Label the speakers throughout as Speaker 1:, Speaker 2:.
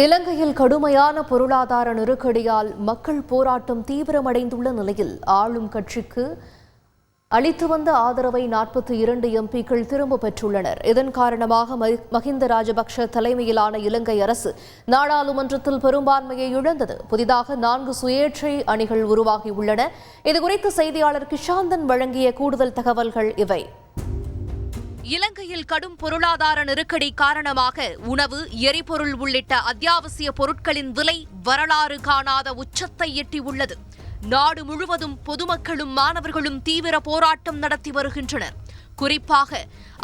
Speaker 1: இலங்கையில் கடுமையான பொருளாதார நெருக்கடியால் மக்கள் போராட்டம் தீவிரமடைந்துள்ள நிலையில் ஆளும் கட்சிக்கு அளித்து வந்த ஆதரவை 42 எம்பிக்கள் திரும்ப பெற்றுள்ளனர். இதன் காரணமாக மஹிந்த ராஜபக்ஷ தலைமையிலான இலங்கை அரசு நாடாளுமன்றத்தில் பெரும்பான்மையை இழந்தது. புதிதாக 4 சுயேட்சை அணிகள் உருவாகியுள்ளன. இதுகுறித்து செய்தியாளர் கிஷாந்தன் வழங்கிய கூடுதல் தகவல்கள் இவை. இலங்கையில் கடும் பொருளாதார நெருக்கடி காரணமாக உணவு, எரிபொருள் உள்ளிட்ட அத்தியாவசிய பொருட்களின் விலை வரலாறு காணாத உச்சத்தை எட்டியுள்ளது. நாடு முழுவதும் பொதுமக்களும் மாணவர்களும் தீவிர போராட்டம் நடத்தி வருகின்றனர். குறிப்பாக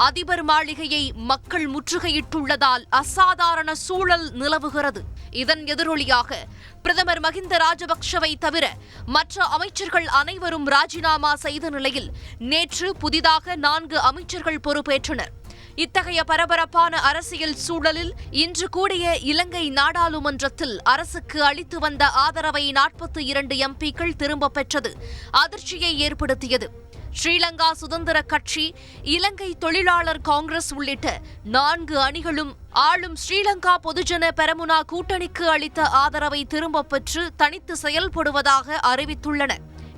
Speaker 1: அதிபர் மாளிகையை மக்கள் முற்றுகையிட்டுள்ளதால் அசாதாரண சூழல் நிலவுகிறது. இதன் எதிரொலியாக பிரதமர் மஹிந்த ராஜபக்ஷவை தவிர மற்ற அமைச்சர்கள் அனைவரும் ராஜினாமா செய்த நிலையில் நேற்று புதிதாக 4 அமைச்சர்கள் பொறுப்பேற்றனர். இத்தகைய பரபரப்பான அரசியல் சூழலில் இன்று கூடிய இலங்கை நாடாளுமன்றத்தில் அரசுக்கு அளித்து வந்த ஆதரவை 42 எம்பிக்கள் திரும்பப் பெற்றது அதிர்ச்சியை ஏற்படுத்தியது. ஸ்ரீலங்கா சுதந்திர கட்சி, இலங்கை தொழிலாளர் காங்கிரஸ் உள்ளிட்ட 4 அணிகளும் ஆளும் ஸ்ரீலங்கா பொதுஜன பெரமுனா கூட்டணிக்கு அளித்த ஆதரவை திரும்பப் பெற்று தனித்து செயல்படுவதாக அறிவித்துள்ளன.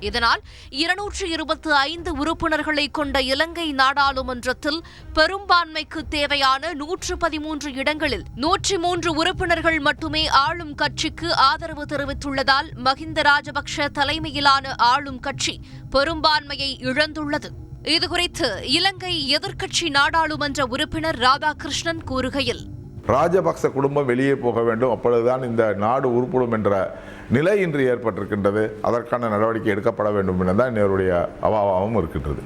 Speaker 1: இதனால் 225 உறுப்பினர்களை கொண்ட இலங்கை நாடாளுமன்றத்தில் பெரும்பான்மைக்கு தேவையான 113 இடங்களில் 103 உறுப்பினர்கள் மட்டுமே ஆளும் கட்சிக்கு ஆதரவு தெரிவித்துள்ளதால் மஹிந்த ராஜபக்ஷ தலைமையிலான ஆளும் கட்சி பெரும்பான்மையை இழந்துள்ளது. இதுகுறித்து இலங்கை எதிர்க்கட்சி நாடாளுமன்ற உறுப்பினர் ராதாகிருஷ்ணன் கூறுகையில்,
Speaker 2: ராஜபக்ச குடும்பம் வெளியே போக வேண்டும், அப்பொழுதுதான் இந்த நாடு உருப்படும் என்ற நிலை இன்று ஏற்பட்டிருக்கின்றது. அதற்கான நடவடிக்கை எடுக்கப்பட வேண்டும் என்றுதான் என்னுடைய அவாவாவும் இருக்கின்றது.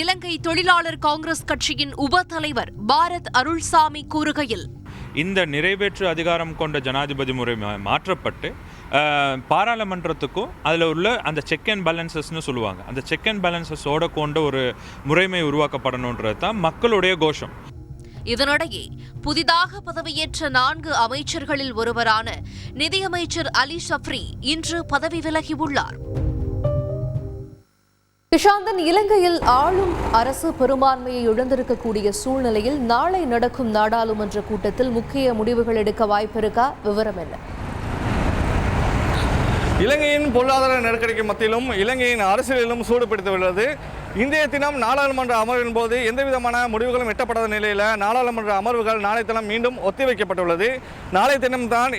Speaker 1: இலங்கை தொழிலாளர் காங்கிரஸ் கட்சியின் உப தலைவர் பாரத் அருள்சாமி கூறுகையில்,
Speaker 3: இந்த நிறைவேற்று அதிகாரம் கொண்ட ஜனாதிபதி முறை மாற்றப்பட்டு பாராளுமன்றத்துக்கும் அதில் உள்ள அந்த செக் அண்ட் பேலன்சஸ்னு சொல்லுவாங்க, அந்த செக் அண்ட் பேலன்சஸோட கொண்ட ஒரு முறைமை உருவாக்கப்படணுன்றது தான் மக்களுடைய கோஷம்.
Speaker 1: இதனிடையே புதிதாக பதவியேற்ற 4 அமைச்சர்களில் ஒருவரான நிதியமைச்சர் அலி ஷப்ரி இன்று பதவி விலகியுள்ளார். கிஷாந்தன், இலங்கையில் ஆளும் அரசு பெரும்பான்மையை இழந்திருக்கக்கூடிய சூழ்நிலையில் நாளை நடக்கும் நாடாளுமன்ற கூட்டத்தில் முக்கிய முடிவுகள் எடுக்க வாய்ப்பிருக்கா? விவரம் என்ன?
Speaker 4: இலங்கையின் பொருளாதார நெருக்கடிக்கு மத்தியிலும் இலங்கையின் அரசியலிலும் சூடுபிடித்துள்ளது. இன்றைய தினம் நாடாளுமன்ற அமர்வின் போது எந்தவிதமான முடிவுகளும் எட்டப்படாத நிலையில் நாடாளுமன்ற அமர்வுகள் நாளை தினம் மீண்டும் ஒத்திவைக்கப்பட்டுள்ளது. நாளை தினம் தான்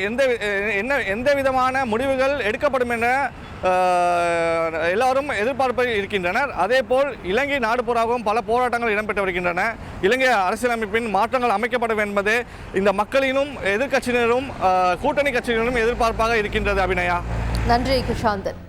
Speaker 4: எந்த விதமான முடிவுகள் எடுக்கப்படும் என எல்லாரும் எதிர்பார்ப்பு இருக்கின்றனர். அதேபோல் இலங்கை நாடு பூராகவும் பல போராட்டங்கள் இடம்பெற்று வருகின்றன. இலங்கை அரசியலமைப்பின் மாற்றங்கள் அமைக்கப்பட வேண்டும் என்பது இந்த மக்களினும் எதிர்க்கட்சியினரும் கூட்டணி கட்சியினரும் எதிர்பார்ப்பாக இருக்கின்றது. அபிநயா,
Speaker 1: நன்றி கிஷாந்தன்.